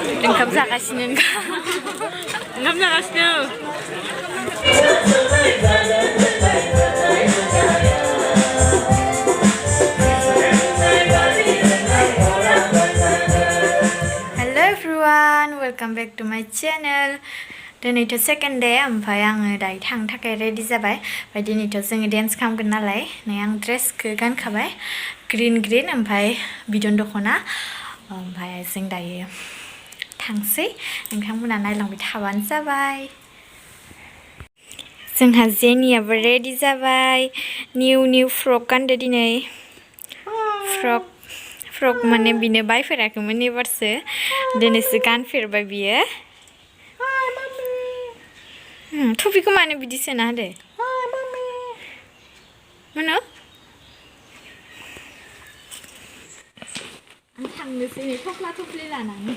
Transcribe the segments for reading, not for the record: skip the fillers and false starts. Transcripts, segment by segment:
ओंखाम जागासिनो ओंखाम जागासिनो Hello everyone, welcome back to my channel. दिनैथ' सेकेन्ड डे ओमफ्राय आङो दायो थांनो थाखाय रेडि जाबाय ओमफ्राय दिनैथ' जोङो डेन्स खालामगोन नालाय नै आं ड्रेसखौ गानखाबाय ग्रीन ओमफ्राय बिदन दख'ना ओमफ्राय जों दायो थांसै नोंथांमोना नायलांबाय थाबानो जाबाय जोंहा जेनियाबो रेडि जाबाय निउ फ्रक गानदो दिनै फ्रक माने बिनो बायफेराखैमोन एबारसो दिनैसो गानफेरबाय बियो टुपिखौ मानो बिदि सोना होदो मानो आं थांनोसै नै थफ्ला थफ्लि लानानै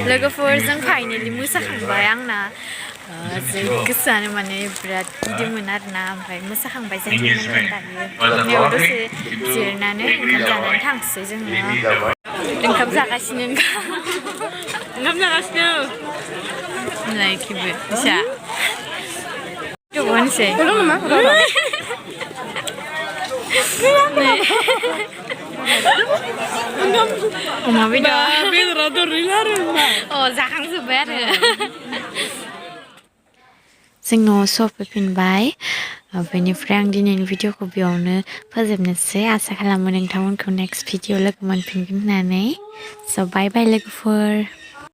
लोगोफोरजों फाइनालि मोसाखांबाय आंना गोसोआनो माने बिराद गिदिंमोन आरोना ओमफ्राय मोसाखांबाय जों दायो दसे जिरनानै ओंखाम जानानै थांसै जोङो ओंखाम जागासिनो ओंखाम जागासिनो लाइखिबो फिसा गोबावनोसै अमा बेदरा दरैला आरो अ जाखांजोब्बाय आरो जों न'आव सफैफिनबाय बेनिफ्राय आं दिनैनि भिडिअखौ बेयावनो फोजोबनोसै आसा खालामो नोंथांमोनखौ नेक्स्ट भिडिअ लोगो मोनफिनगोन होननानै स' बाय बाय लोगोफोर